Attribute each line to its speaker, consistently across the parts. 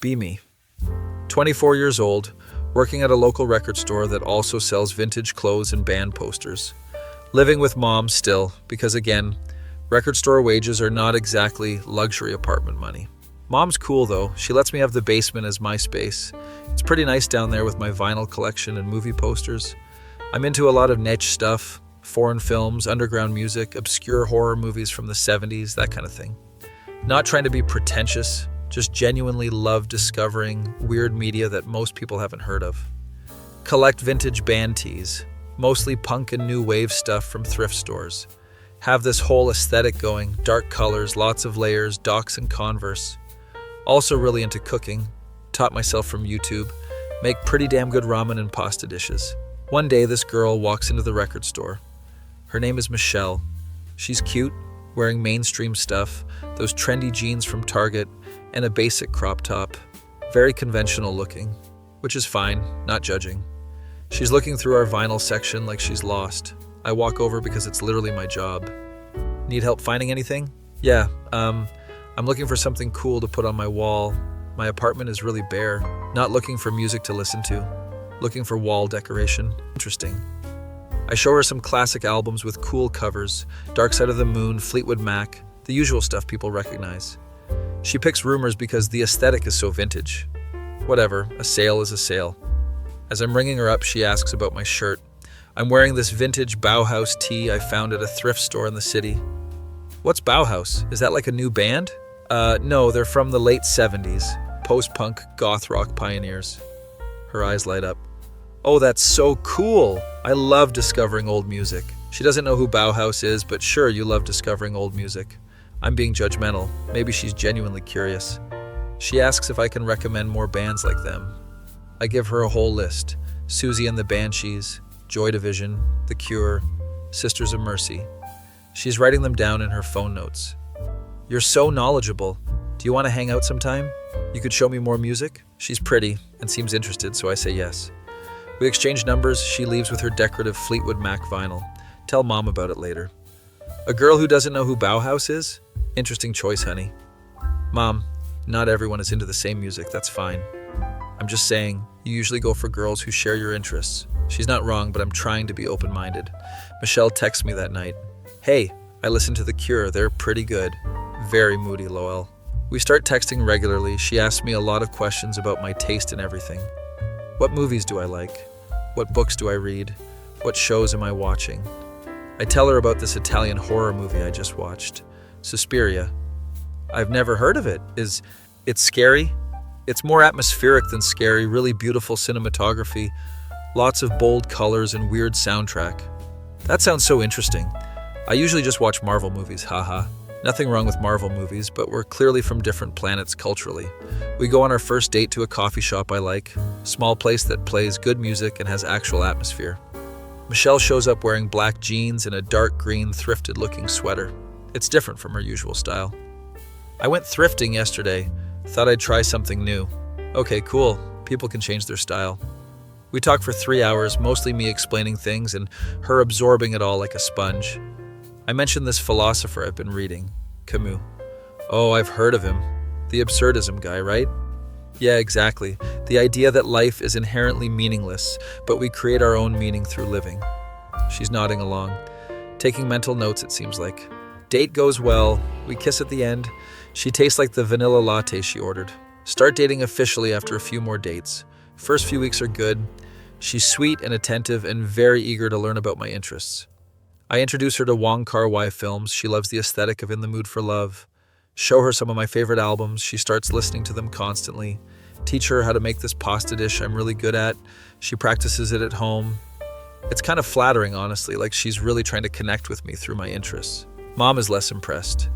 Speaker 1: Be me. 24 years old, working at a local record store that also sells vintage clothes and band posters. Living with mom still, because again, record store wages are not exactly luxury apartment money. Mom's cool though, she lets me have the basement as my space. It's pretty nice down there with my vinyl collection and movie posters. I'm into a lot of niche stuff, foreign films, underground music, obscure horror movies from the 70s, that kind of thing. Not trying to be pretentious, just genuinely love discovering weird media that most people haven't heard of. Collect vintage band tees, mostly punk and new wave stuff from thrift stores. Have this whole aesthetic going, dark colors, lots of layers, Docs and Converse. Also really into cooking, taught myself from YouTube, make pretty damn good ramen and pasta dishes. One day this girl walks into the record store. Her name is Michelle. She's cute, wearing mainstream stuff, those trendy jeans from Target, and a basic crop top. Very conventional looking, which is fine, not judging. She's looking through our vinyl section like she's lost. I walk over because it's literally my job. Need help finding anything? Yeah, I'm looking for something cool to put on my wall. My apartment is really bare. Not looking for music to listen to. Looking for wall decoration. Interesting. I show her some classic albums with cool covers, Dark Side of the Moon, Fleetwood Mac, the usual stuff people recognize. She picks Rumors because the aesthetic is so vintage. Whatever, a sale is a sale. As I'm ringing her up, she asks about my shirt. I'm wearing this vintage Bauhaus tee I found at a thrift store in the city. What's Bauhaus? Is that like a new band? No, they're from the late 70s. Post-punk, goth rock pioneers. Her eyes light up. Oh, that's so cool! I love discovering old music. She doesn't know who Bauhaus is, but sure, you love discovering old music. I'm being judgmental. Maybe she's genuinely curious. She asks if I can recommend more bands like them. I give her a whole list. Susie and the Banshees, Joy Division, The Cure, Sisters of Mercy. She's writing them down in her phone notes. You're so knowledgeable. Do you want to hang out sometime? You could show me more music? She's pretty and seems interested, so I say yes. We exchange numbers. She leaves with her decorative Fleetwood Mac vinyl. Tell mom about it later. A girl who doesn't know who Bauhaus is? Interesting choice, honey. Mom, not everyone is into the same music, that's fine. I'm just saying, you usually go for girls who share your interests. She's not wrong, but I'm trying to be open-minded. Michelle texts me that night. Hey, I listened to The Cure, they're pretty good. Very moody, lol. We start texting regularly. She asks me a lot of questions about my taste in everything. What movies do I like? What books do I read? What shows am I watching? I tell her about this Italian horror movie I just watched, Suspiria. I've never heard of it. Is it scary? It's more atmospheric than scary, really beautiful cinematography, lots of bold colors and weird soundtrack. That sounds so interesting. I usually just watch Marvel movies, haha. Nothing wrong with Marvel movies, but we're clearly from different planets culturally. We go on our first date to a coffee shop I like, small place that plays good music and has actual atmosphere. Michelle shows up wearing black jeans and a dark green thrifted-looking sweater. It's different from her usual style. I went thrifting yesterday. Thought I'd try something new. Okay, cool. People can change their style. We talk for 3 hours, mostly me explaining things and her absorbing it all like a sponge. I mentioned this philosopher I've been reading, Camus. Oh, I've heard of him. The absurdism guy, right? Yeah, exactly. The idea that life is inherently meaningless, but we create our own meaning through living. She's nodding along, taking mental notes, it seems like. Date goes well. We kiss at the end. She tastes like the vanilla latte she ordered. Start dating officially after a few more dates. First few weeks are good. She's sweet and attentive and very eager to learn about my interests. I introduce her to Wong Kar-wai films. She loves the aesthetic of In the Mood for Love. Show her some of my favorite albums. She starts listening to them constantly. Teach her how to make this pasta dish I'm really good at. She practices it at home. It's kind of flattering, honestly, like she's really trying to connect with me through my interests. Mom is less impressed.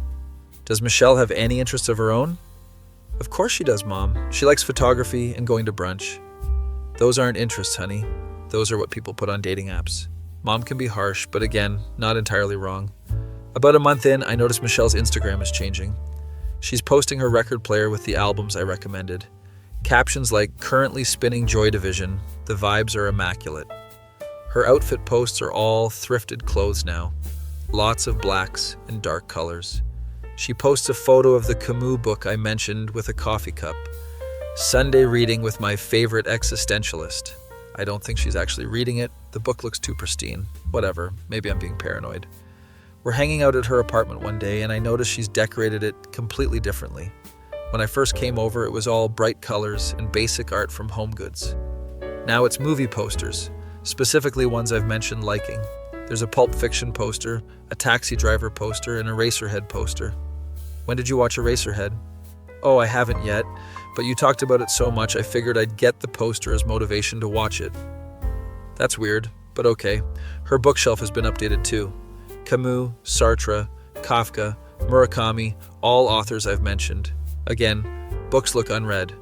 Speaker 1: Does Michelle have any interests of her own? Of course she does, Mom. She likes photography and going to brunch. Those aren't interests, honey. Those are what people put on dating apps. Mom can be harsh, but again, not entirely wrong. About a month in, I notice Michelle's Instagram is changing. She's posting her record player with the albums I recommended. Captions like, currently spinning Joy Division, the vibes are immaculate. Her outfit posts are all thrifted clothes now. Lots of blacks and dark colors. She posts a photo of the Camus book I mentioned with a coffee cup. Sunday reading with my favorite existentialist. I don't think she's actually reading it. The book looks too pristine. Whatever, maybe I'm being paranoid. We're hanging out at her apartment one day, and I notice she's decorated it completely differently. When I first came over, it was all bright colors and basic art from Home Goods. Now it's movie posters, specifically ones I've mentioned liking. There's a Pulp Fiction poster, a Taxi Driver poster, and a Eraserhead poster. When did you watch Eraserhead? Oh, I haven't yet, but you talked about it so much I figured I'd get the poster as motivation to watch it. That's weird, but okay. Her bookshelf has been updated too. Camus, Sartre, Kafka, Murakami, all authors I've mentioned. Again, books look unread.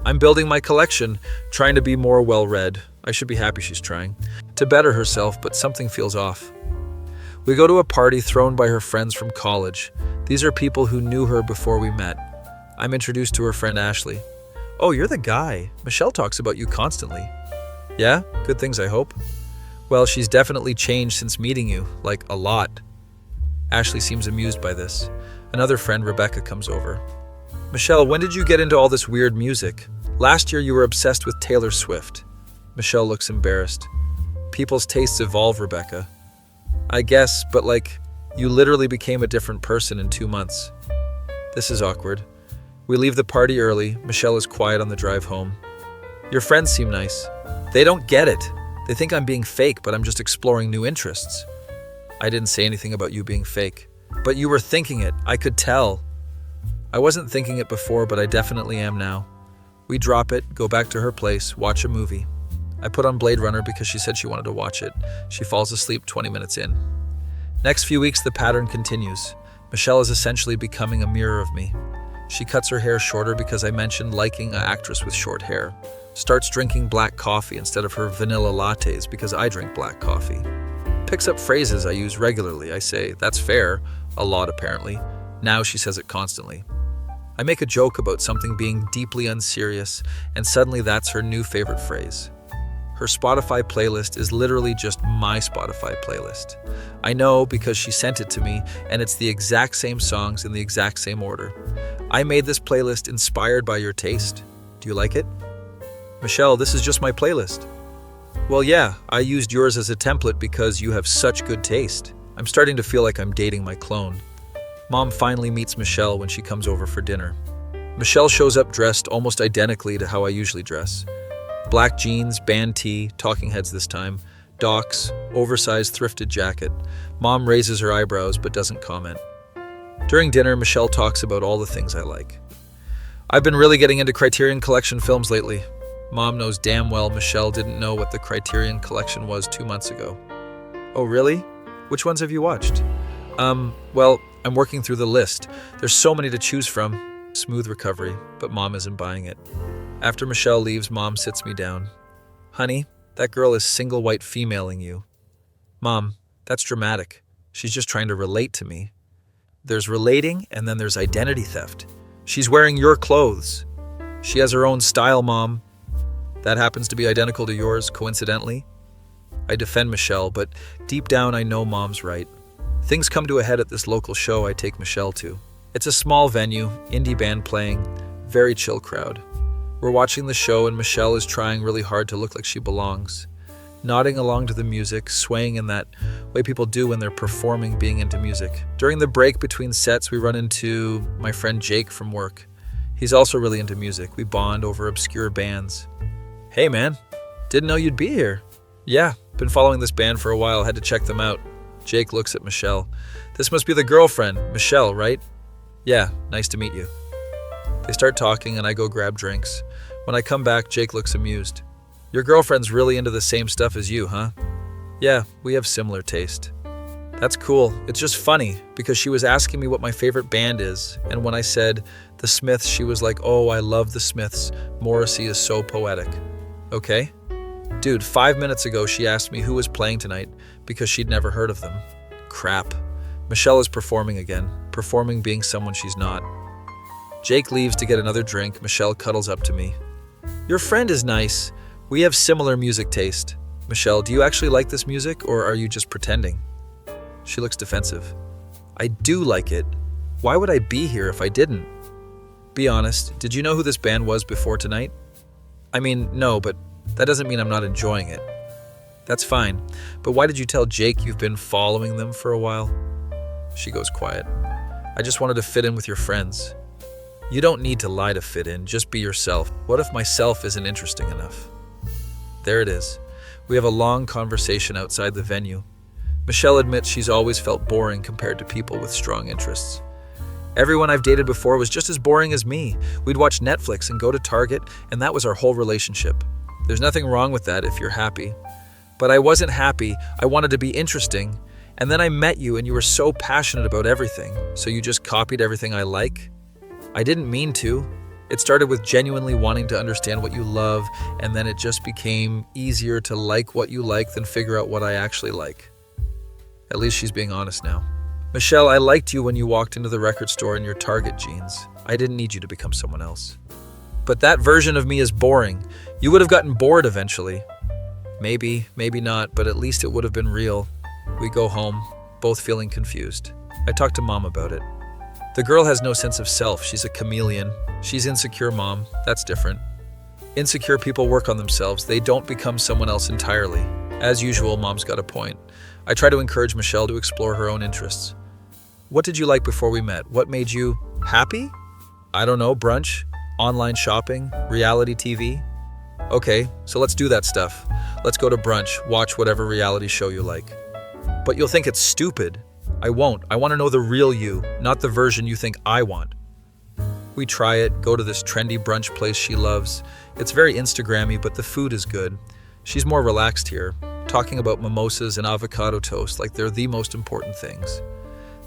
Speaker 1: I'm building my collection, trying to be more well-read. I should be happy she's trying to better herself, but something feels off. We go to a party thrown by her friends from college. These are people who knew her before we met. I'm introduced to her friend Ashley. Oh, you're the guy. Michelle talks about you constantly. Yeah? Good things, I hope. Well, she's definitely changed since meeting you, like a lot. Ashley seems amused by this. Another friend, Rebecca, comes over. Michelle, when did you get into all this weird music? Last year you were obsessed with Taylor Swift. Michelle looks embarrassed. People's tastes evolve, Rebecca. I guess, but you literally became a different person in 2 months. This is awkward. We leave the party early. Michelle is quiet on the drive home. Your friends seem nice. They don't get it. They think I'm being fake, but I'm just exploring new interests. I didn't say anything about you being fake. But you were thinking it. I could tell. I wasn't thinking it before, but I definitely am now. We drop it, go back to her place, watch a movie. I put on Blade Runner because she said she wanted to watch it. She falls asleep 20 minutes in. Next few weeks, the pattern continues. Michelle is essentially becoming a mirror of me. She cuts her hair shorter because I mentioned liking an actress with short hair. Starts drinking black coffee instead of her vanilla lattes because I drink black coffee. Picks up phrases I use regularly. I say, that's fair, a lot apparently. Now she says it constantly. I make a joke about something being deeply unserious, and suddenly that's her new favorite phrase. Her Spotify playlist is literally just my Spotify playlist. I know because she sent it to me, and it's the exact same songs in the exact same order. I made this playlist inspired by your taste. Do you like it? Michelle, this is just my playlist. Well, yeah, I used yours as a template because you have such good taste. I'm starting to feel like I'm dating my clone. Mom finally meets Michelle when she comes over for dinner. Michelle shows up dressed almost identically to how I usually dress. Black jeans, band tee, Talking Heads this time, Docs, oversized thrifted jacket. Mom raises her eyebrows but doesn't comment. During dinner, Michelle talks about all the things I like. I've been really getting into Criterion Collection films lately. Mom knows damn well Michelle didn't know what the Criterion Collection was 2 months ago. Oh, really? Which ones have you watched? Well, I'm working through the list. There's so many to choose from. Smooth recovery, but Mom isn't buying it. After Michelle leaves, Mom sits me down. Honey, that girl is single white femaling you. Mom, that's dramatic. She's just trying to relate to me. There's relating, and then there's identity theft. She's wearing your clothes. She has her own style, Mom. That happens to be identical to yours, coincidentally. I defend Michelle, but deep down I know Mom's right. Things come to a head at this local show I take Michelle to. It's a small venue, indie band playing, very chill crowd. We're watching the show and Michelle is trying really hard to look like she belongs. Nodding along to the music, swaying in that way people do when they're performing being into music. During the break between sets, we run into my friend Jake from work. He's also really into music. We bond over obscure bands. Hey man, didn't know you'd be here. Yeah, been following this band for a while, had to check them out. Jake looks at Michelle. This must be the girlfriend, Michelle, right? Yeah, nice to meet you. They start talking and I go grab drinks. When I come back, Jake looks amused. Your girlfriend's really into the same stuff as you, huh? Yeah, we have similar taste. That's cool. It's just funny because she was asking me what my favorite band is, and when I said The Smiths, she was like, oh, I love The Smiths. Morrissey is so poetic. Okay? Dude, 5 minutes ago she asked me who was playing tonight because she'd never heard of them. Crap. Michelle is performing again, performing being someone she's not. Jake leaves to get another drink. Michelle cuddles up to me. Your friend is nice. We have similar music taste. Michelle, do you actually like this music or are you just pretending? She looks defensive. I do like it. Why would I be here if I didn't? Be honest, did you know who this band was before tonight? I mean, no, but that doesn't mean I'm not enjoying it. That's fine, but why did you tell Jake you've been following them for a while? She goes quiet. I just wanted to fit in with your friends. You don't need to lie to fit in, just be yourself. What if myself isn't interesting enough? There it is. We have a long conversation outside the venue. Michelle admits she's always felt boring compared to people with strong interests. Everyone I've dated before was just as boring as me. We'd watch Netflix and go to Target, and that was our whole relationship. There's nothing wrong with that if you're happy. But I wasn't happy. I wanted to be interesting. And then I met you and you were so passionate about everything. So you just copied everything I like? I didn't mean to. It started with genuinely wanting to understand what you love, and then it just became easier to like what you like than figure out what I actually like. At least she's being honest now. Michelle, I liked you when you walked into the record store in your Target jeans. I didn't need you to become someone else. But that version of me is boring. You would have gotten bored eventually. Maybe, maybe not, but at least it would have been real. We go home, both feeling confused. I talk to Mom about it. The girl has no sense of self. She's a chameleon. She's insecure, Mom. That's different. Insecure people work on themselves. They don't become someone else entirely. As usual, Mom's got a point. I try to encourage Michelle to explore her own interests. What did you like before we met? What made you happy? I don't know, brunch, online shopping, reality TV. Okay, so let's do that stuff. Let's go to brunch, watch whatever reality show you like. But you'll think it's stupid. I won't. I want to know the real you, not the version you think I want. We try it, go to this trendy brunch place she loves. It's very Instagrammy, but the food is good. She's more relaxed here, talking about mimosas and avocado toast like they're the most important things.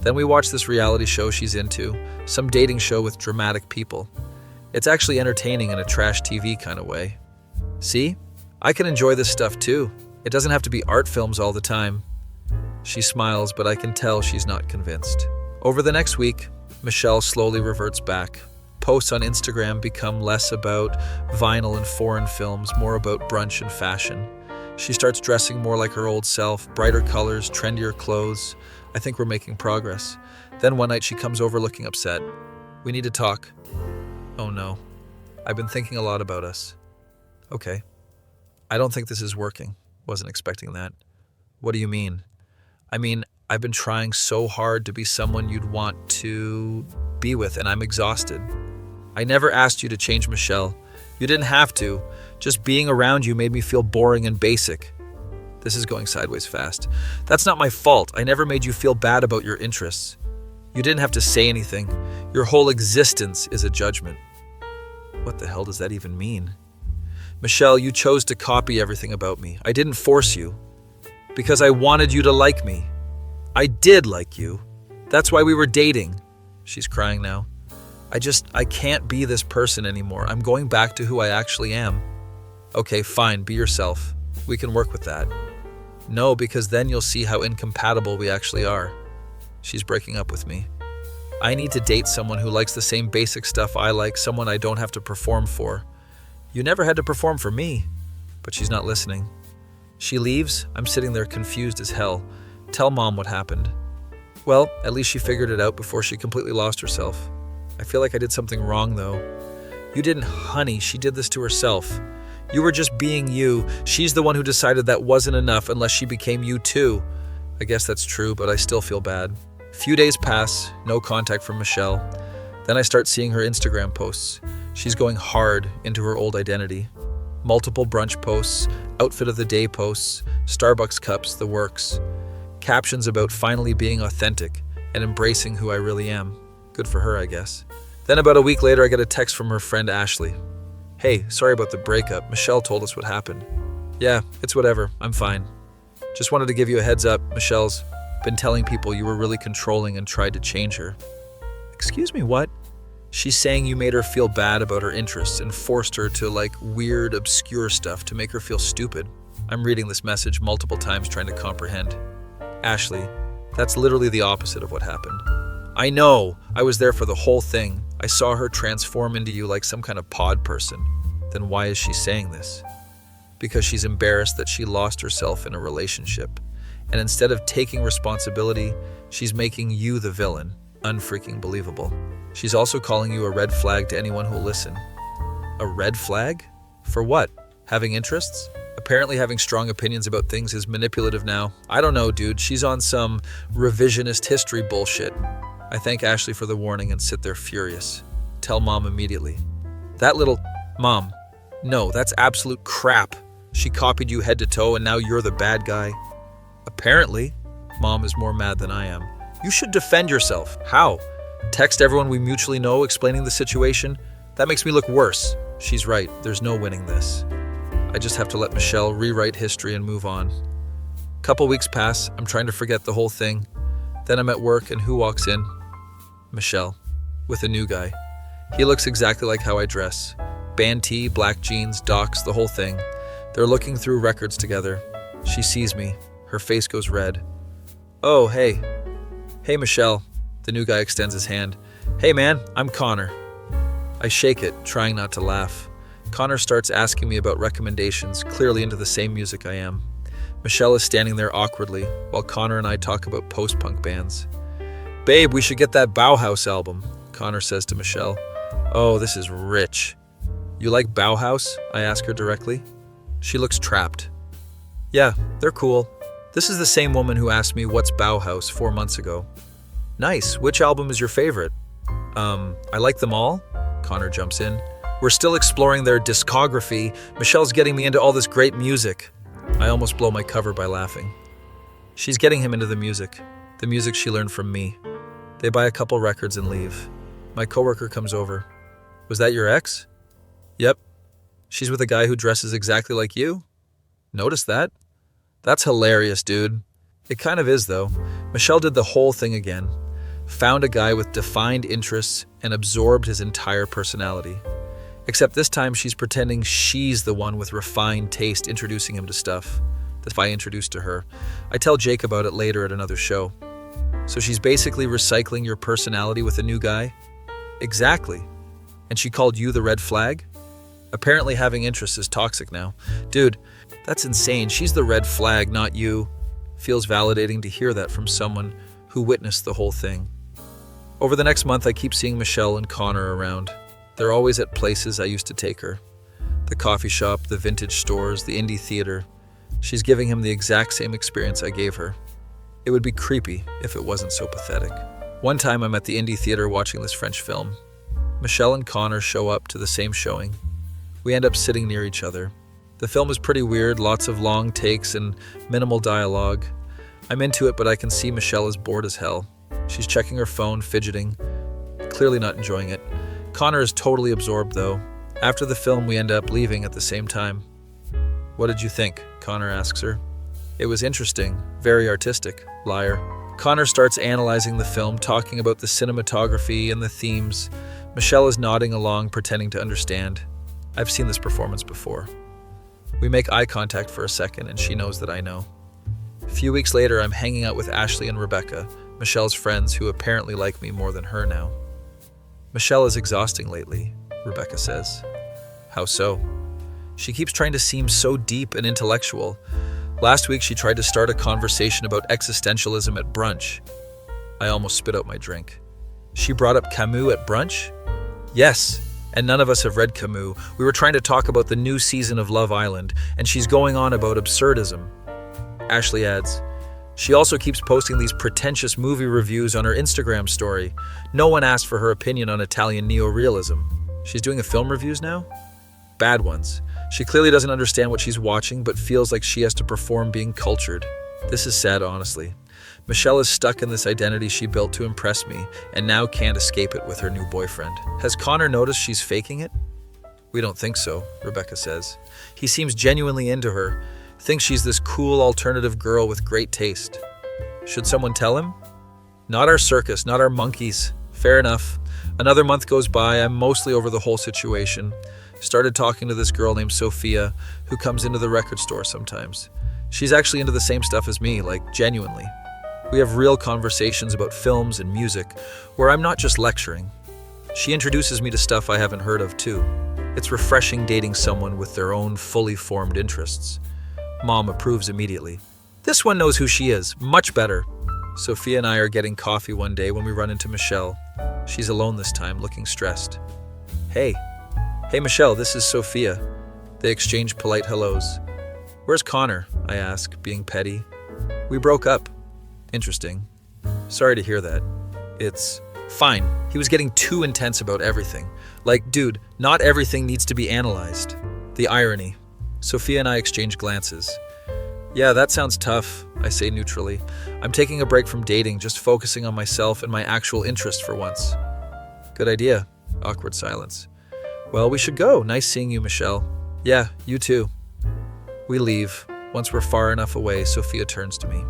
Speaker 1: Then we watch this reality show she's into, some dating show with dramatic people. It's actually entertaining in a trash TV kind of way. See? I can enjoy this stuff too. It doesn't have to be art films all the time. She smiles, but I can tell she's not convinced. Over the next week, Michelle slowly reverts back. Posts on Instagram become less about vinyl and foreign films, more about brunch and fashion. She starts dressing more like her old self, brighter colors, trendier clothes. I think we're making progress. Then one night she comes over looking upset. We need to talk. Oh no. I've been thinking a lot about us. Okay. I don't think this is working. Wasn't expecting that. What do you mean? I mean, I've been trying so hard to be someone you'd want to be with, and I'm exhausted. I never asked you to change, Michelle. You didn't have to. Just being around you made me feel boring and basic. This is going sideways fast. That's not my fault. I never made you feel bad about your interests. You didn't have to say anything. Your whole existence is a judgment. What the hell does that even mean? Michelle, you chose to copy everything about me. I didn't force you. Because I wanted you to like me. I did like you. That's why we were dating. She's crying now. I can't be this person anymore. I'm going back to who I actually am. Okay, fine, be yourself. We can work with that. No, because then you'll see how incompatible we actually are. She's breaking up with me. I need to date someone who likes the same basic stuff I like, someone I don't have to perform for. You never had to perform for me. But she's not listening. She leaves. I'm sitting there confused as hell. Tell Mom what happened. Well, at least she figured it out before she completely lost herself. I feel like I did something wrong, though. You didn't, honey. She did this to herself. You were just being you. She's the one who decided that wasn't enough unless she became you too. I guess that's true, but I still feel bad. Few days pass, no contact from Michelle. Then I start seeing her Instagram posts. She's going hard into her old identity. Multiple brunch posts, outfit of the day posts, Starbucks cups, the works. Captions about finally being authentic and embracing who I really am. Good for her, I guess. Then about a week later, I get a text from her friend Ashley. Hey, sorry about the breakup. Michelle told us what happened. Yeah, it's whatever. I'm fine. Just wanted to give you a heads up. Michelle's been telling people you were really controlling and tried to change her. Excuse me, what? She's saying you made her feel bad about her interests and forced her to like weird, obscure stuff to make her feel stupid. I'm reading this message multiple times trying to comprehend. Ashley, that's literally the opposite of what happened. I know. I was there for the whole thing. I saw her transform into you like some kind of pod person. Then why is she saying this? Because she's embarrassed that she lost herself in a relationship. And instead of taking responsibility, she's making you the villain. Unfreaking believable. She's also calling you a red flag to anyone who'll listen. A red flag? For what? Having interests? Apparently having strong opinions about things is manipulative now. I don't know, dude. She's on some revisionist history bullshit. I thank Ashley for the warning and sit there furious. Tell Mom immediately. That little... Mom. No, that's absolute crap. She copied you head to toe and now you're the bad guy. Apparently, Mom is more mad than I am. You should defend yourself. How? Text everyone we mutually know explaining the situation? That makes me look worse. She's right. There's no winning this. I just have to let Michelle rewrite history and move on. Couple weeks pass. I'm trying to forget the whole thing. Then I'm at work and who walks in? Michelle. With a new guy. He looks exactly like how I dress. Band tee, black jeans, docs, the whole thing. They're looking through records together. She sees me. Her face goes red. Oh, hey. Hey, Michelle. The new guy extends his hand. Hey, man, I'm Connor. I shake it, trying not to laugh. Connor starts asking me about recommendations, clearly into the same music I am. Michelle is standing there awkwardly, while Connor and I talk about post-punk bands. Babe, we should get that Bauhaus album, Connor says to Michelle. Oh, this is rich. You like Bauhaus? I ask her directly. She looks trapped. Yeah, they're cool. This is the same woman who asked me what's Bauhaus 4 months ago. Nice. Which album is your favorite? I like them all. Connor jumps in. We're still exploring their discography. Michelle's getting me into all this great music. I almost blow my cover by laughing. She's getting him into the music she learned from me. They buy a couple records and leave. My coworker comes over. Was that your ex? Yep. She's with a guy who dresses exactly like you? Notice that? That's hilarious, dude. It kind of is, though. Michelle did the whole thing again. Found a guy with defined interests and absorbed his entire personality. Except this time she's pretending she's the one with refined taste introducing him to stuff that I introduced to her. I tell Jake about it later at another show. So she's basically recycling your personality with a new guy? Exactly. And she called you the red flag? Apparently having interests is toxic now. Dude, that's insane. She's the red flag, not you. Feels validating to hear that from someone who witnessed the whole thing. Over the next month, I keep seeing Michelle and Connor around. They're always at places I used to take her. The coffee shop, the vintage stores, the indie theater. She's giving him the exact same experience I gave her. It would be creepy if it wasn't so pathetic. One time I'm at the indie theater watching this French film. Michelle and Connor show up to the same showing. We end up sitting near each other. The film is pretty weird, lots of long takes and minimal dialogue. I'm into it, but I can see Michelle is bored as hell. She's checking her phone, fidgeting, clearly not enjoying it. Connor is totally absorbed, though. After the film, we end up leaving at the same time. What did you think? Connor asks her. It was interesting, very artistic, liar. Connor starts analyzing the film, talking about the cinematography and the themes. Michelle is nodding along, pretending to understand. I've seen this performance before. We make eye contact for a second, and she knows that I know. A few weeks later, I'm hanging out with Ashley and Rebecca, Michelle's friends who apparently like me more than her now. Michelle is exhausting lately, Rebecca says. How so? She keeps trying to seem so deep and intellectual. Last week, she tried to start a conversation about existentialism at brunch. I almost spit out my drink. She brought up Camus at brunch? Yes, and none of us have read Camus. We were trying to talk about the new season of Love Island, and she's going on about absurdism. Ashley adds, she also keeps posting these pretentious movie reviews on her Instagram story. No one asked for her opinion on Italian neorealism. She's doing film reviews now? Bad ones. She clearly doesn't understand what she's watching, but feels like she has to perform being cultured. This is sad, honestly. Michelle is stuck in this identity she built to impress me, and now can't escape it with her new boyfriend. Has Connor noticed she's faking it? We don't think so, Rebecca says. He seems genuinely into her, thinks she's this cool alternative girl with great taste. Should someone tell him? Not our circus, not our monkeys. Fair enough. Another month goes by, I'm mostly over the whole situation. Started talking to this girl named Sophia, who comes into the record store sometimes. She's actually into the same stuff as me, like genuinely. We have real conversations about films and music, where I'm not just lecturing. She introduces me to stuff I haven't heard of too. It's refreshing dating someone with their own fully formed interests. Mom approves immediately. This one knows who she is, much better. Sophia and I are getting coffee one day when we run into Michelle. She's alone this time, looking stressed. Hey. Hey Michelle, this is Sophia. They exchange polite hellos. Where's Connor? I ask, being petty. We broke up. Interesting. Sorry to hear that. It's fine. He was getting too intense about everything. Like, dude, not everything needs to be analyzed. The irony. Sophia and I exchange glances. Yeah, that sounds tough, I say neutrally. I'm taking a break from dating, just focusing on myself and my actual interest for once. Good idea. Awkward silence. Well, we should go. Nice seeing you, Michelle. Yeah, you too. We leave. Once we're far enough away, Sophia turns to me.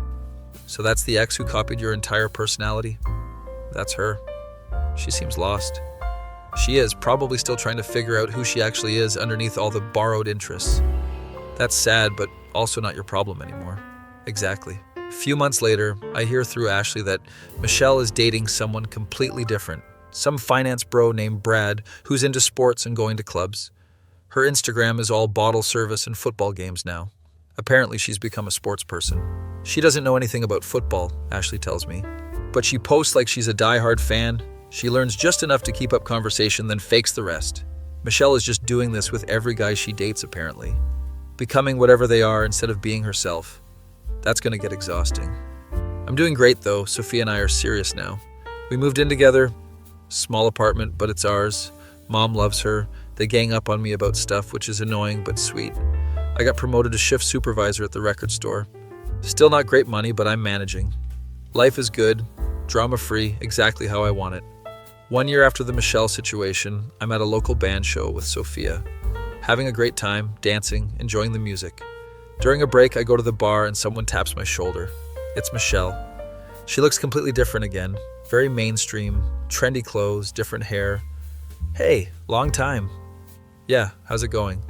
Speaker 1: So that's the ex who copied your entire personality? That's her. She seems lost. She is, probably still trying to figure out who she actually is underneath all the borrowed interests. That's sad, but also not your problem anymore. Exactly. A few months later, I hear through Ashley that Michelle is dating someone completely different. Some finance bro named Brad who's into sports and going to clubs. Her Instagram is all bottle service and football games now. Apparently she's become a sports person. She doesn't know anything about football, Ashley tells me. But she posts like she's a diehard fan. She learns just enough to keep up conversation, then fakes the rest. Michelle is just doing this with every guy she dates, apparently. Becoming whatever they are instead of being herself. That's gonna get exhausting. I'm doing great though. Sophia and I are serious now. We moved in together. Small apartment, but it's ours. Mom loves her. They gang up on me about stuff, which is annoying but sweet. I got promoted to shift supervisor at the record store. Still not great money, but I'm managing. Life is good, drama-free, exactly how I want it. 1 year after the Michelle situation, I'm at a local band show with Sophia. Having a great time, dancing, enjoying the music. During a break, I go to the bar and someone taps my shoulder. It's Michelle. She looks completely different again. Very mainstream, trendy clothes, different hair. Hey, long time. Yeah, how's it going?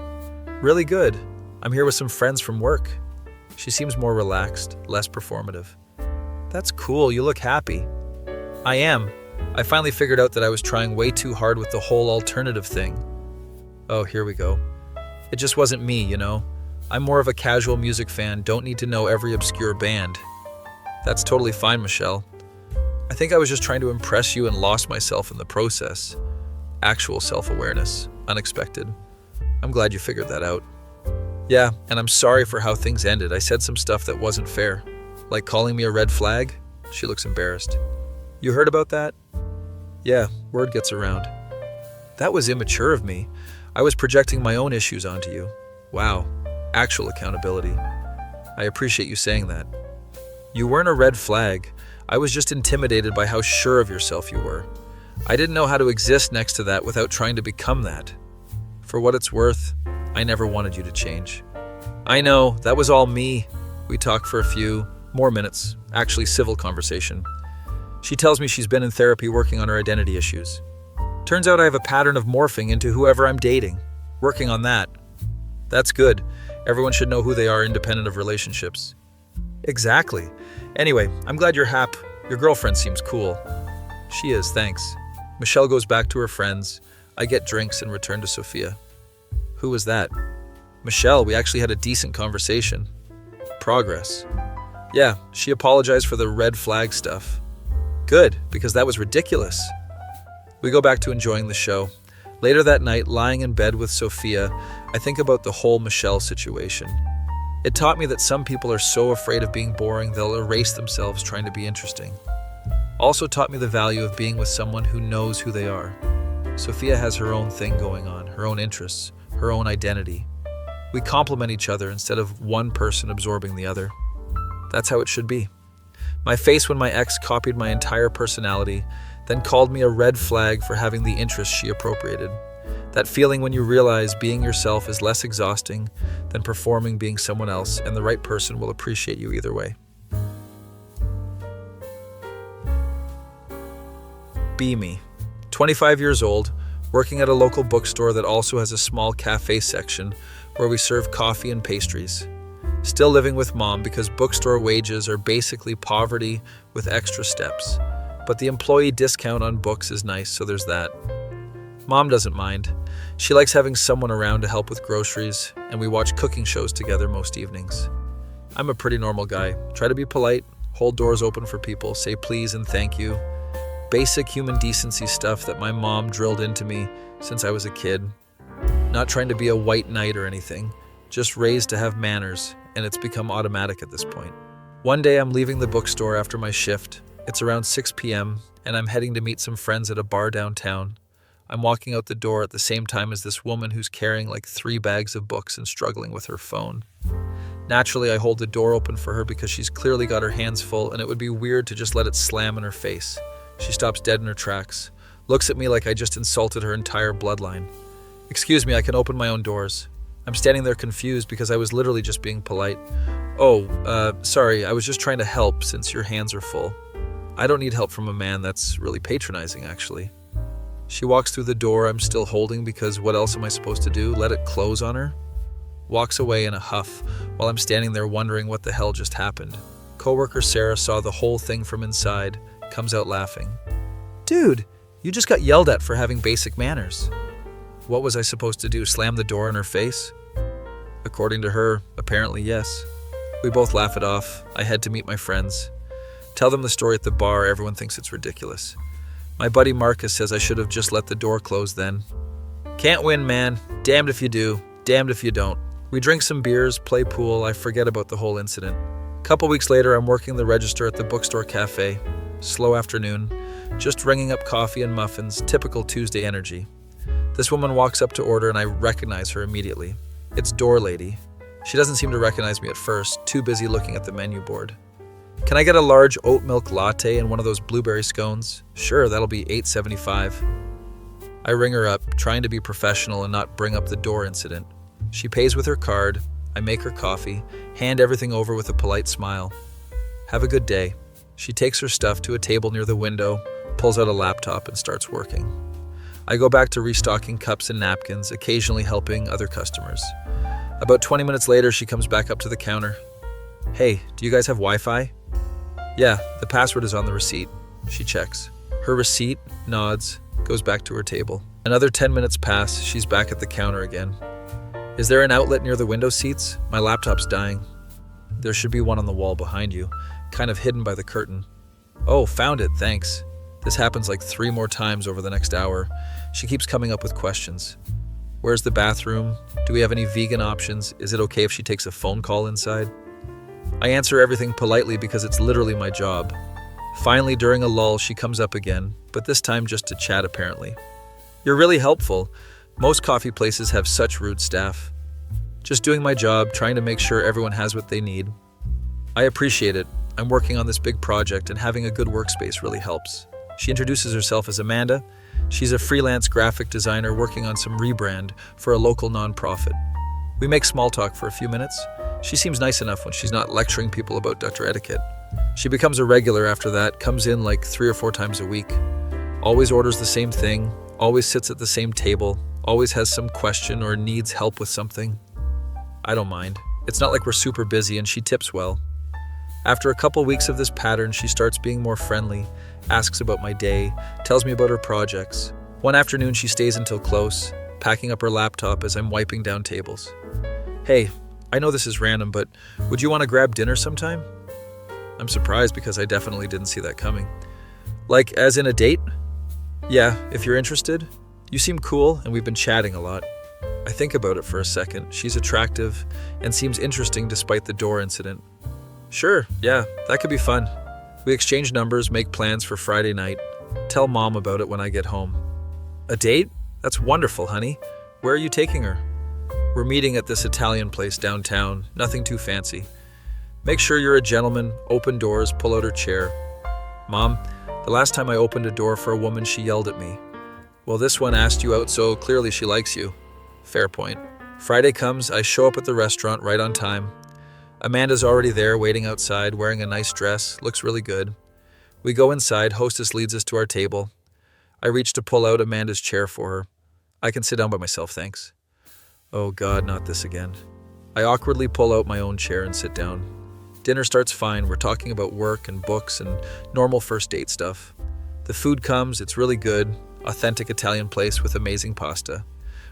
Speaker 1: Really good. I'm here with some friends from work. She seems more relaxed, less performative. That's cool, you look happy. I am. I finally figured out that I was trying way too hard with the whole alternative thing. Oh, here we go. It just wasn't me, you know? I'm more of a casual music fan, don't need to know every obscure band. That's totally fine, Michelle. I think I was just trying to impress you and lost myself in the process. Actual self-awareness. Unexpected. I'm glad you figured that out. Yeah, and I'm sorry for how things ended. I said some stuff that wasn't fair. Like calling me a red flag? She looks embarrassed. You heard about that? Yeah, word gets around. That was immature of me. I was projecting my own issues onto you. Wow, actual accountability. I appreciate you saying that. You weren't a red flag. I was just intimidated by how sure of yourself you were. I didn't know how to exist next to that without trying to become that. For what it's worth, I never wanted you to change. I know, that was all me. We talked for a few more minutes, actually civil conversation. She tells me she's been in therapy working on her identity issues. Turns out I have a pattern of morphing into whoever I'm dating. Working on that. That's good. Everyone should know who they are independent of relationships. Exactly. Anyway, I'm glad you're happy. Your girlfriend seems cool. She is, thanks. Michelle goes back to her friends. I get drinks and return to Sophia. Who was that? Michelle, we actually had a decent conversation. Progress. Yeah, she apologized for the red flag stuff. Good, because that was ridiculous. We go back to enjoying the show. Later that night, lying in bed with Sophia, I think about the whole Michelle situation. It taught me that some people are so afraid of being boring they'll erase themselves trying to be interesting. Also taught me the value of being with someone who knows who they are. Sophia has her own thing going on, her own interests, her own identity. We complement each other instead of one person absorbing the other. That's how it should be. My face when my ex copied my entire personality, then called me a red flag for having the interests she appropriated. That feeling when you realize being yourself is less exhausting than performing being someone else, and the right person will appreciate you either way. Be me. 25 years old, working at a local bookstore that also has a small cafe section where we serve coffee and pastries. Still living with mom because bookstore wages are basically poverty with extra steps. But the employee discount on books is nice, so there's that. Mom doesn't mind. She likes having someone around to help with groceries, and we watch cooking shows together most evenings. I'm a pretty normal guy. Try to be polite, hold doors open for people, say please and thank you. Basic human decency stuff that my mom drilled into me since I was a kid. Not trying to be a white knight or anything, just raised to have manners, and it's become automatic at this point. One day I'm leaving the bookstore after my shift. It's around 6 p.m., and I'm heading to meet some friends at a bar downtown. I'm walking out the door at the same time as this woman who's carrying like 3 bags of books and struggling with her phone. Naturally, I hold the door open for her because she's clearly got her hands full, and it would be weird to just let it slam in her face. She stops dead in her tracks, looks at me like I just insulted her entire bloodline. Excuse me, I can open my own doors. I'm standing there confused because I was literally just being polite. Sorry, I was just trying to help since your hands are full. I don't need help from a man. That's really patronizing, actually. She walks through the door I'm still holding because what else am I supposed to do? Let it close on her? Walks away in a huff while I'm standing there wondering what the hell just happened. Coworker Sarah saw the whole thing from inside, comes out laughing. Dude, you just got yelled at for having basic manners. What was I supposed to do, slam the door in her face? According to her, apparently yes. We both laugh it off. I head to meet my friends. Tell them the story at the bar. Everyone thinks it's ridiculous. My buddy Marcus says I should have just let the door close then. Can't win, man. Damned if you do, damned if you don't. We drink some beers, play pool. I forget about the whole incident. Couple weeks later, I'm working the register at the bookstore cafe. Slow afternoon. Just ringing up coffee and muffins, typical Tuesday energy. This woman walks up to order and I recognize her immediately. It's Door Lady. She doesn't seem to recognize me at first, too busy looking at the menu board. Can I get a large oat milk latte and one of those blueberry scones? Sure, that'll be $8.75. I ring her up, trying to be professional and not bring up the door incident. She pays with her card. I make her coffee, hand everything over with a polite smile. Have a good day. She takes her stuff to a table near the window, pulls out a laptop and starts working. I go back to restocking cups and napkins, occasionally helping other customers. About 20 minutes later, she comes back up to the counter. Hey, do you guys have Wi-Fi? Yeah, the password is on the receipt. She checks. Her receipt, nods, goes back to her table. Another 10 minutes pass, she's back at the counter again. Is there an outlet near the window seats? My laptop's dying. There should be one on the wall behind you, kind of hidden by the curtain. Oh, found it, thanks. This happens like 3 more times over the next hour. She keeps coming up with questions. Where's the bathroom? Do we have any vegan options? Is it okay if she takes a phone call inside? I answer everything politely because it's literally my job. Finally, during a lull, she comes up again, but this time just to chat apparently. You're really helpful. Most coffee places have such rude staff. Just doing my job, trying to make sure everyone has what they need. I appreciate it. I'm working on this big project and having a good workspace really helps. She introduces herself as Amanda. She's a freelance graphic designer working on some rebrand for a local nonprofit. We make small talk for a few minutes. She seems nice enough when she's not lecturing people about Dutch etiquette. She becomes a regular after that, comes in like 3 or 4 times a week. Always orders the same thing, always sits at the same table, always has some question or needs help with something. I don't mind. It's not like we're super busy and she tips well. After a couple weeks of this pattern, she starts being more friendly, asks about my day, tells me about her projects. One afternoon, she stays until close, packing up her laptop as I'm wiping down tables. Hey, I know this is random, but would you want to grab dinner sometime? I'm surprised because I definitely didn't see that coming. Like, as in a date? Yeah, if you're interested. You seem cool, and we've been chatting a lot. I think about it for a second. She's attractive and seems interesting despite the door incident. Sure, yeah, that could be fun. We exchange numbers, make plans for Friday night. Tell Mom about it when I get home. A date? That's wonderful, honey. Where are you taking her? We're meeting at this Italian place downtown, nothing too fancy. Make sure you're a gentleman, open doors, pull out her chair. Mom, the last time I opened a door for a woman, she yelled at me. Well, this one asked you out, so clearly she likes you. Fair point. Friday comes, I show up at the restaurant right on time. Amanda's already there, waiting outside, wearing a nice dress, looks really good. We go inside, hostess leads us to our table. I reach to pull out Amanda's chair for her. I can sit down by myself, thanks. Oh God, not this again. I awkwardly pull out my own chair and sit down. Dinner starts fine, we're talking about work and books and normal first date stuff. The food comes, it's really good, authentic Italian place with amazing pasta.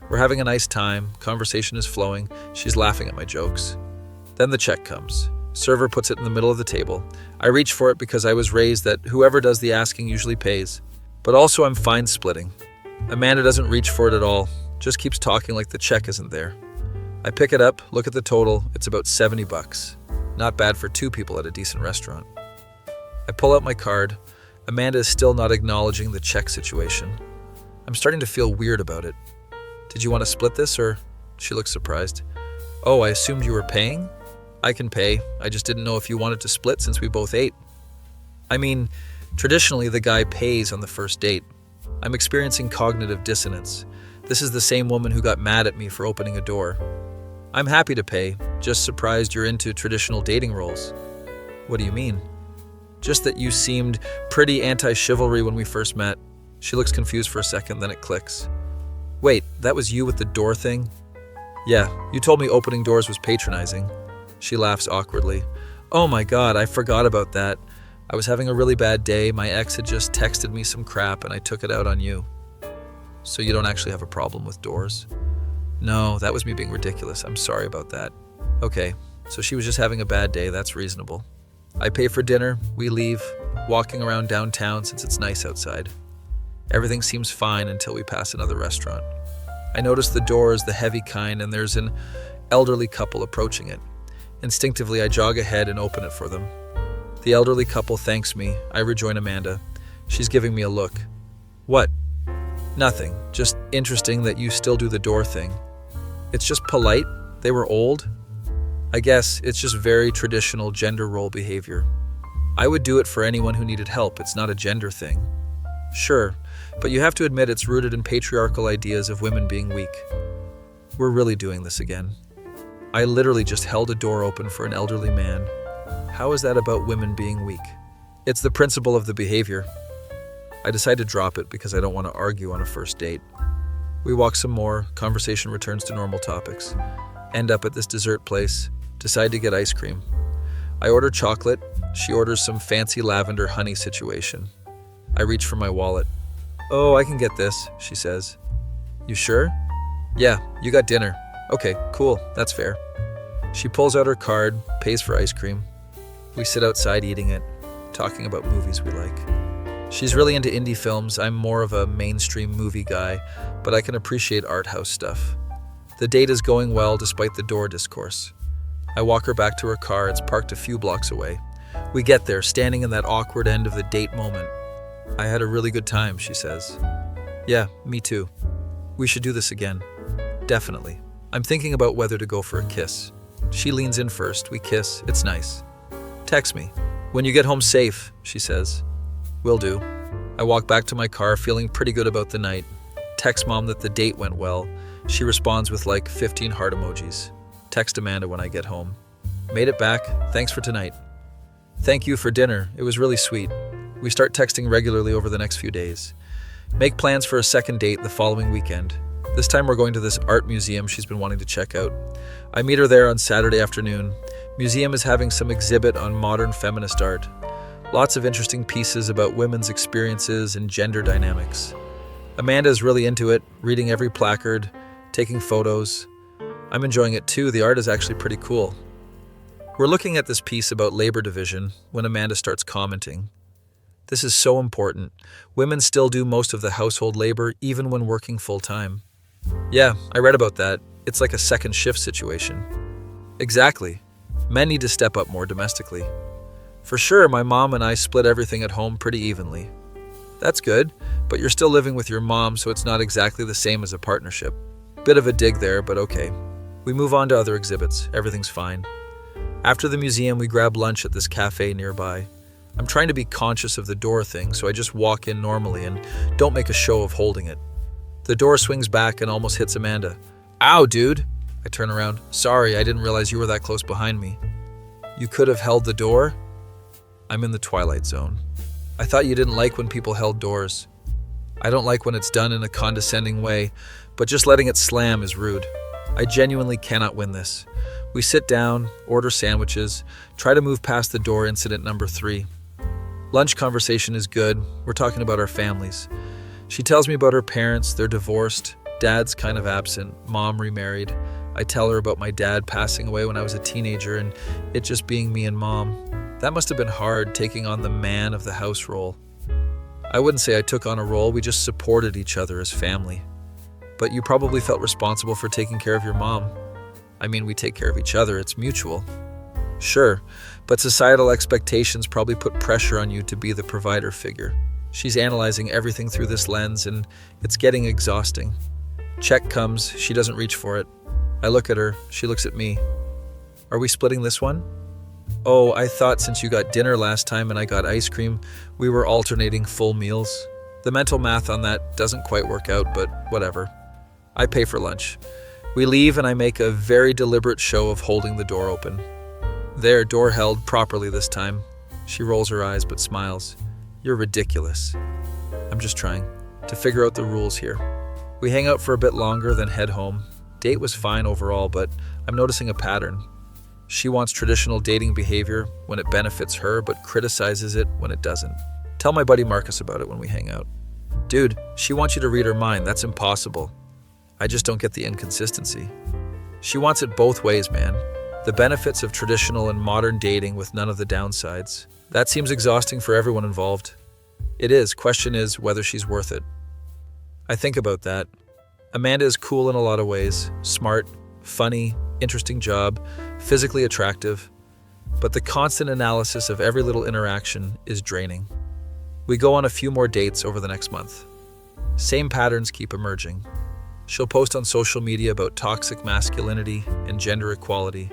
Speaker 1: We're having a nice time, conversation is flowing, she's laughing at my jokes. Then the check comes. Server puts it in the middle of the table. I reach for it because I was raised that whoever does the asking usually pays. But also I'm fine splitting. Amanda doesn't reach for it at all, just keeps talking like the check isn't there. I pick it up, look at the total, it's about $70. Not bad for 2 people at a decent restaurant. I pull out my card. Amanda is still not acknowledging the check situation. I'm starting to feel weird about it. Did you want to split this, or? She looks surprised. Oh, I assumed you were paying? I can pay. I just didn't know if you wanted to split since we both ate. I mean, traditionally the guy pays on the first date. I'm experiencing cognitive dissonance. This is the same woman who got mad at me for opening a door. I'm happy to pay, just surprised you're into traditional dating roles. What do you mean? Just that you seemed pretty anti-chivalry when we first met. She looks confused for a second, then it clicks. Wait, that was you with the door thing? Yeah, you told me opening doors was patronizing. She laughs awkwardly. Oh my God, I forgot about that. I was having a really bad day. My ex had just texted me some crap and I took it out on you. So you don't actually have a problem with doors? No, that was me being ridiculous. I'm sorry about that. Okay, so she was just having a bad day. That's reasonable. I pay for dinner. We leave, walking around downtown since it's nice outside. Everything seems fine until we pass another restaurant. I notice the door is the heavy kind and there's an elderly couple approaching it. Instinctively, I jog ahead and open it for them. The elderly couple thanks me. I rejoin Amanda. She's giving me a look. What? Nothing. Just interesting that you still do the door thing. It's just polite. They were old. I guess it's just very traditional gender role behavior. I would do it for anyone who needed help. It's not a gender thing. Sure, but you have to admit it's rooted in patriarchal ideas of women being weak. We're really doing this again. I literally just held a door open for an elderly man. How is that about women being weak? It's the principle of the behavior. I decide to drop it because I don't want to argue on a first date. We walk some more, conversation returns to normal topics. End up at this dessert place, decide to get ice cream. I order chocolate, she orders some fancy lavender honey situation. I reach for my wallet. Oh, I can get this, she says. You sure? Yeah, you got dinner. Okay, cool, that's fair. She pulls out her card, pays for ice cream. We sit outside eating it, talking about movies we like. She's really into indie films. I'm more of a mainstream movie guy, but I can appreciate art house stuff. The date is going well despite the door discourse. I walk her back to her car. It's parked a few blocks away. We get there, standing in that awkward end of the date moment. I had a really good time, she says. Yeah, me too. We should do this again. Definitely. I'm thinking about whether to go for a kiss. She leans in first. We kiss. It's nice. Text me. When you get home safe, she says. Will do. I walk back to my car feeling pretty good about the night. Text mom that the date went well. She responds with like 15 heart emojis. Text Amanda when I get home. Made it back. Thanks for tonight. Thank you for dinner. It was really sweet. We start texting regularly over the next few days. Make plans for a second date the following weekend. This time we're going to this art museum she's been wanting to check out. I meet her there on Saturday afternoon. Museum is having some exhibit on modern feminist art. Lots of interesting pieces about women's experiences and gender dynamics. Amanda is really into it, reading every placard, taking photos. I'm enjoying it too. The art is actually pretty cool. We're looking at this piece about labor division when Amanda starts commenting. This is so important. Women still do most of the household labor even when working full-time. Yeah, I read about that. It's like a second shift situation. Exactly. Men need to step up more domestically. For sure, my mom and I split everything at home pretty evenly. That's good, but you're still living with your mom, so it's not exactly the same as a partnership. Bit of a dig there, but okay. We move on to other exhibits. Everything's fine. After the museum, we grab lunch at this cafe nearby. I'm trying to be conscious of the door thing, so I just walk in normally and don't make a show of holding it. The door swings back and almost hits Amanda. Ow, dude! I turn around. Sorry, I didn't realize you were that close behind me. You could have held the door? I'm in the twilight zone. I thought you didn't like when people held doors. I don't like when it's done in a condescending way, but just letting it slam is rude. I genuinely cannot win this. We sit down, order sandwiches, try to move past the door incident number 3. Lunch conversation is good. We're talking about our families. She tells me about her parents. They're divorced. Dad's kind of absent. Mom remarried. I tell her about my dad passing away when I was a teenager and it just being me and mom. That must have been hard, taking on the man of the house role. I wouldn't say I took on a role, we just supported each other as family. But you probably felt responsible for taking care of your mom. I mean, we take care of each other, it's mutual. Sure, but societal expectations probably put pressure on you to be the provider figure. She's analyzing everything through this lens, and it's getting exhausting. Check comes, she doesn't reach for it. I look at her, she looks at me. Are we splitting this one? Oh, I thought since you got dinner last time and I got ice cream, we were alternating full meals. The mental math on that doesn't quite work out, but whatever. I pay for lunch. We leave and I make a very deliberate show of holding the door open. There, door held properly this time. She rolls her eyes but smiles. You're ridiculous. I'm just trying to figure out the rules here. We hang out for a bit longer, then head home. Date was fine overall, but I'm noticing a pattern. She wants traditional dating behavior when it benefits her, but criticizes it when it doesn't. Tell my buddy Marcus about it when we hang out. Dude, she wants you to read her mind. That's impossible. I just don't get the inconsistency. She wants it both ways, man. The benefits of traditional and modern dating with none of the downsides. That seems exhausting for everyone involved. It is. Question is whether she's worth it. I think about that. Amanda is cool in a lot of ways. Smart, funny, interesting job, physically attractive. But the constant analysis of every little interaction is draining. We go on a few more dates over the next month. Same patterns keep emerging. She'll post on social media about toxic masculinity and gender equality,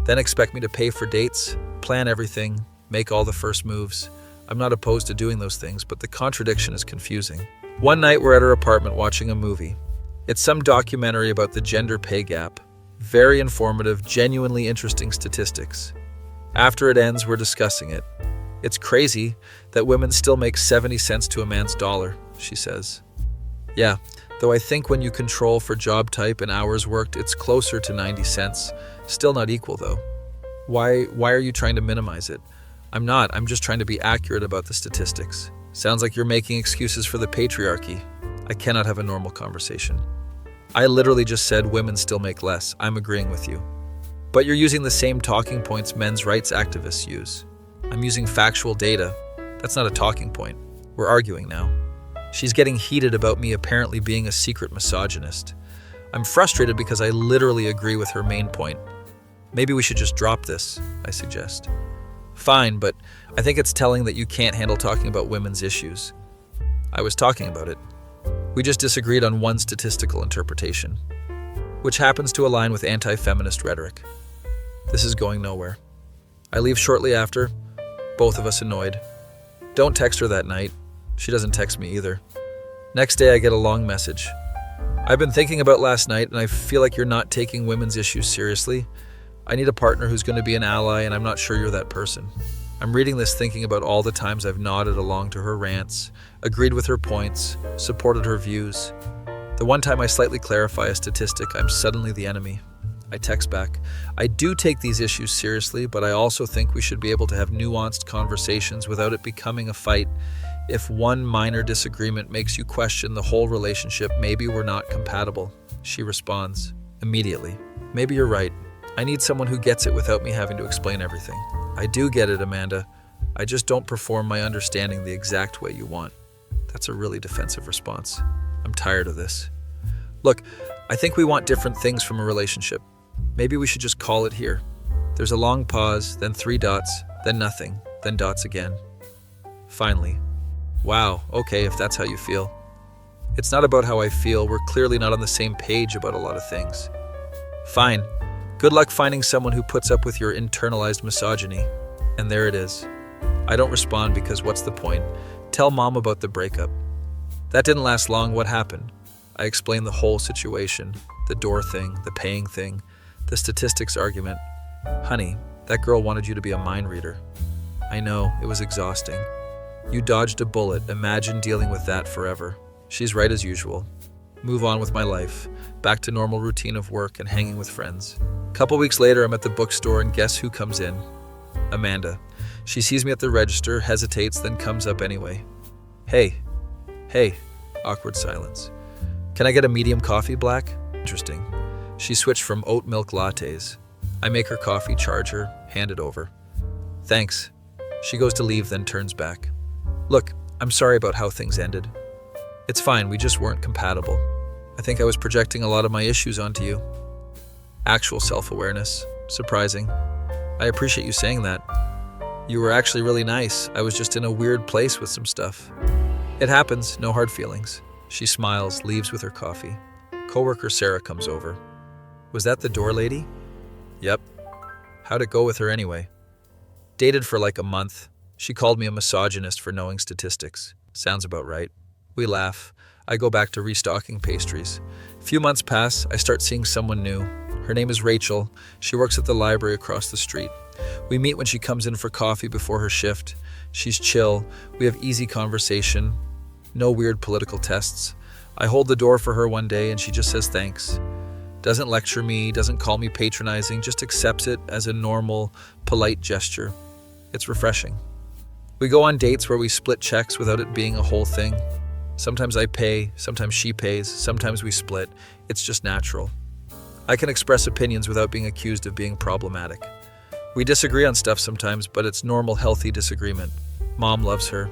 Speaker 1: then expect me to pay for dates, plan everything, make all the first moves. I'm not opposed to doing those things, but the contradiction is confusing. One night we're at her apartment watching a movie. It's some documentary about the gender pay gap. Very informative, genuinely interesting statistics. After it ends, we're discussing it. It's crazy that women still make 70 cents to a man's dollar, she says. Yeah, though I think when you control for job type and hours worked, it's closer to 90 cents. Still not equal, though. Why are you trying to minimize it? I'm not. I'm just trying to be accurate about the statistics. Sounds like you're making excuses for the patriarchy. I cannot have a normal conversation. I literally just said women still make less. I'm agreeing with you. But you're using the same talking points men's rights activists use. I'm using factual data. That's not a talking point. We're arguing now. She's getting heated about me apparently being a secret misogynist. I'm frustrated because I literally agree with her main point. Maybe we should just drop this, I suggest. Fine, but I think it's telling that you can't handle talking about women's issues. I was talking about it. We just disagreed on one statistical interpretation, which happens to align with anti-feminist rhetoric. This is going nowhere. I leave shortly after, both of us annoyed. Don't text her that night. She doesn't text me either. Next day I get a long message. I've been thinking about last night and I feel like you're not taking women's issues seriously. I need a partner who's going to be an ally and I'm not sure you're that person. I'm reading this thinking about all the times I've nodded along to her rants, agreed with her points, supported her views. The one time I slightly clarify a statistic, I'm suddenly the enemy. I text back, I do take these issues seriously, but I also think we should be able to have nuanced conversations without it becoming a fight. If one minor disagreement makes you question the whole relationship, maybe we're not compatible. She responds immediately. Maybe you're right. I need someone who gets it without me having to explain everything. I do get it, Amanda. I just don't perform my understanding the exact way you want. That's a really defensive response. I'm tired of this. Look, I think we want different things from a relationship. Maybe we should just call it here. There's a long pause, then 3 dots, then nothing, then dots again. Finally. Wow, okay, if that's how you feel. It's not about how I feel. We're clearly not on the same page about a lot of things. Fine. Good luck finding someone who puts up with your internalized misogyny. And there it is. I don't respond because what's the point? Tell mom about the breakup. That didn't last long. What happened? I explained the whole situation. The door thing, the paying thing, the statistics argument. Honey, that girl wanted you to be a mind reader. I know, it was exhausting. You dodged a bullet. Imagine dealing with that forever. She's right as usual. Move on with my life. Back to normal routine of work and hanging with friends. Couple weeks later, I'm at the bookstore and guess who comes in? Amanda. She sees me at the register, hesitates, then comes up anyway. Hey. Awkward silence. Can I get a medium coffee, black? Interesting. She switched from oat milk lattes. I make her coffee, charge her, hand it over. Thanks. She goes to leave, then turns back. Look, I'm sorry about how things ended. It's fine, we just weren't compatible. I think I was projecting a lot of my issues onto you. Actual self-awareness. Surprising. I appreciate you saying that. You were actually really nice. I was just in a weird place with some stuff. It happens, no hard feelings. She smiles, leaves with her coffee. Coworker Sarah comes over. Was that the door lady? Yep. How'd it go with her anyway? Dated for like a month. She called me a misogynist for knowing statistics. Sounds about right. We laugh. I go back to restocking pastries. A few months pass, I start seeing someone new. Her name is Rachel. She works at the library across the street. We meet when she comes in for coffee before her shift. She's chill. We have easy conversation. No weird political tests. I hold the door for her one day and she just says thanks. Doesn't lecture me, doesn't call me patronizing, just accepts it as a normal, polite gesture. It's refreshing. We go on dates where we split checks without it being a whole thing. Sometimes I pay, sometimes she pays, sometimes we split. It's just natural. I can express opinions without being accused of being problematic. We disagree on stuff sometimes, but it's normal, healthy disagreement. Mom loves her.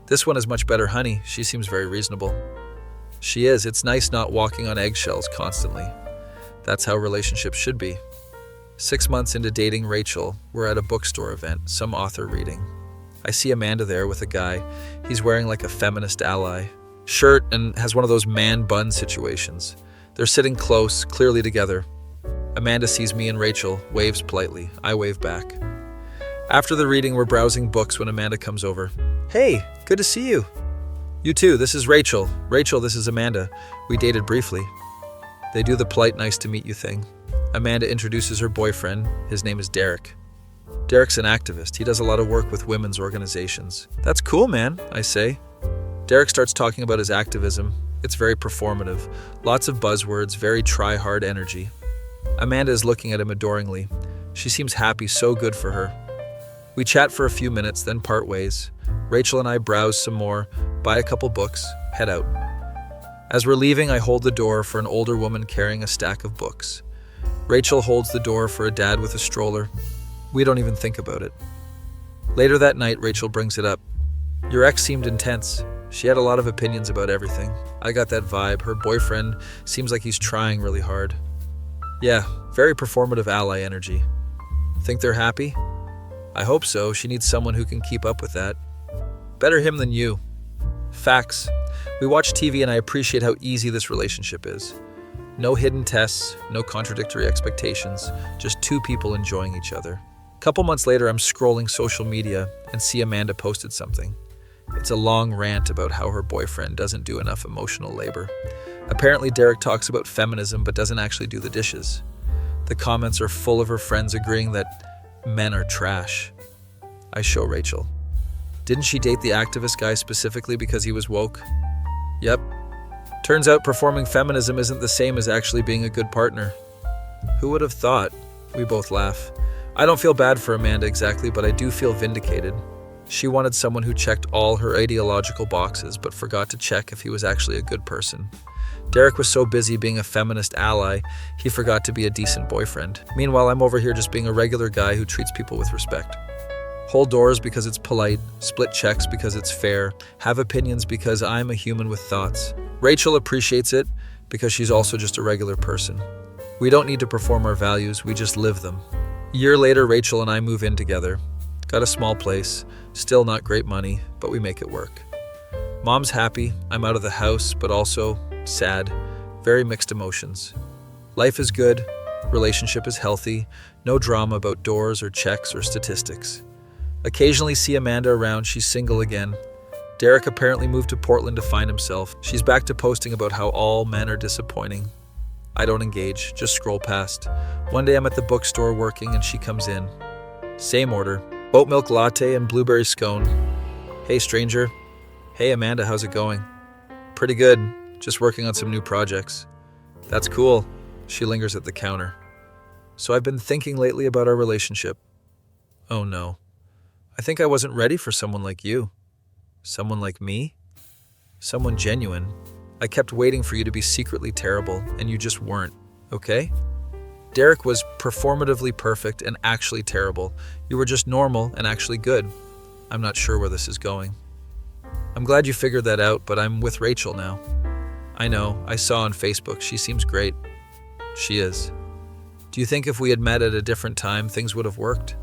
Speaker 1: This one is much better, honey. She seems very reasonable. She is. It's nice not walking on eggshells constantly. That's how relationships should be. 6 months into dating Rachel, we're at a bookstore event, some author reading. I see Amanda there with a guy. He's wearing like a feminist ally shirt and has one of those man bun situations. They're sitting close, clearly together. Amanda sees me and Rachel, waves politely. I wave back. After the reading, we're browsing books when Amanda comes over. Hey, good to see you. You too, this is Rachel. Rachel, this is Amanda. We dated briefly. They do the polite nice to meet you thing. Amanda introduces her boyfriend. His name is Derek. Derek's an activist. He does a lot of work with women's organizations. That's cool, man, I say. Derek starts talking about his activism. It's very performative. Lots of buzzwords, very try-hard energy. Amanda is looking at him adoringly. She seems happy, so good for her. We chat for a few minutes, then part ways. Rachel and I browse some more, buy a couple books, head out. As we're leaving, I hold the door for an older woman carrying a stack of books. Rachel holds the door for a dad with a stroller. We don't even think about it. Later that night, Rachel brings it up. Your ex seemed intense. She had a lot of opinions about everything. I got that vibe. Her boyfriend seems like he's trying really hard. Yeah, very performative ally energy. Think they're happy? I hope so. She needs someone who can keep up with that. Better him than you. Facts. We watch TV and I appreciate how easy this relationship is. No hidden tests, no contradictory expectations, just two people enjoying each other. A couple months later, I'm scrolling social media and see Amanda posted something. It's a long rant about how her boyfriend doesn't do enough emotional labor. Apparently, Derek talks about feminism but doesn't actually do the dishes. The comments are full of her friends agreeing that men are trash. I show Rachel. Didn't she date the activist guy specifically because he was woke? Yep. Turns out performing feminism isn't the same as actually being a good partner. Who would have thought? We both laugh. I don't feel bad for Amanda exactly, but I do feel vindicated. She wanted someone who checked all her ideological boxes, but forgot to check if he was actually a good person. Derek was so busy being a feminist ally, he forgot to be a decent boyfriend. Meanwhile, I'm over here just being a regular guy who treats people with respect. Hold doors because it's polite, split checks because it's fair, have opinions because I'm a human with thoughts. Rachel appreciates it because she's also just a regular person. We don't need to perform our values, we just live them. A year later, Rachel and I move in together. Got a small place, still not great money, but we make it work. Mom's happy, I'm out of the house, but also sad, very mixed emotions. Life is good, relationship is healthy, no drama about doors or checks or statistics. Occasionally see Amanda around, she's single again. Derek apparently moved to Portland to find himself. She's back to posting about how all men are disappointing. I don't engage, just scroll past. One day I'm at the bookstore working and she comes in. Same order, oat milk latte and blueberry scone. Hey stranger. Hey Amanda, how's it going? Pretty good, just working on some new projects. That's cool. She lingers at the counter. So I've been thinking lately about our relationship. Oh no. I think I wasn't ready for someone like you. Someone like me? Someone genuine. I kept waiting for you to be secretly terrible, and you just weren't. okay? Derek was performatively perfect and actually terrible. You were just normal and actually good. I'm not sure where this is going. I'm glad you figured that out, but I'm with Rachel now. I know, I saw on Facebook. She seems great. She is. Do you think if we had met at a different time, things would have worked?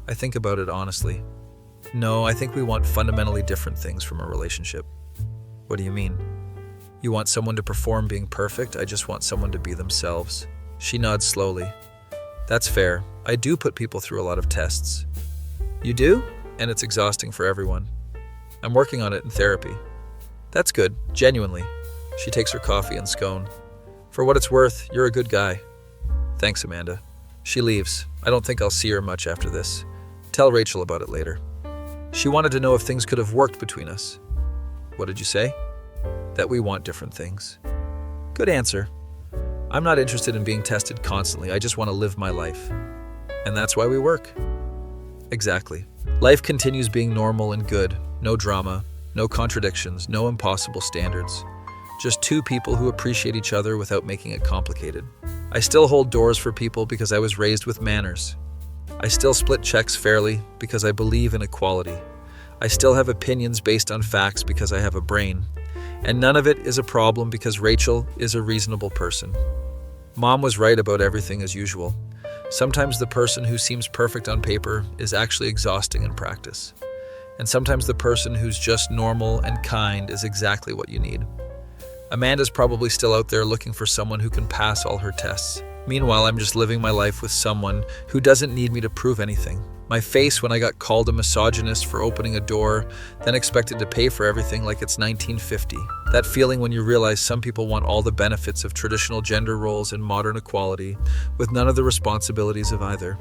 Speaker 1: I think about it honestly. No, I think we want fundamentally different things from a relationship. What do you mean? You want someone to perform being perfect? I just want someone to be themselves. She nods slowly. That's fair. I do put people through a lot of tests. You do? And it's exhausting for everyone. I'm working on it in therapy. That's good, genuinely. She takes her coffee and scone. For what it's worth, you're a good guy. Thanks, Amanda. She leaves. I don't think I'll see her much after this. Tell Rachel about it later. She wanted to know if things could have worked between us. What did you say? That we want different things. Good answer. I'm not interested in being tested constantly. I just want to live my life. And that's why we work. Exactly. Life continues being normal and good. No drama, no contradictions, no impossible standards. Just two people who appreciate each other without making it complicated. I still hold doors for people because I was raised with manners. I still split checks fairly because I believe in equality. I still have opinions based on facts because I have a brain. And none of it is a problem because Rachel is a reasonable person. Mom was right about everything as usual. Sometimes the person who seems perfect on paper is actually exhausting in practice. And sometimes the person who's just normal and kind is exactly what you need. Amanda's probably still out there looking for someone who can pass all her tests. Meanwhile, I'm just living my life with someone who doesn't need me to prove anything. My face when I got called a misogynist for opening a door, then expected to pay for everything like it's 1950. That feeling when you realize some people want all the benefits of traditional gender roles and modern equality, with none of the responsibilities of either.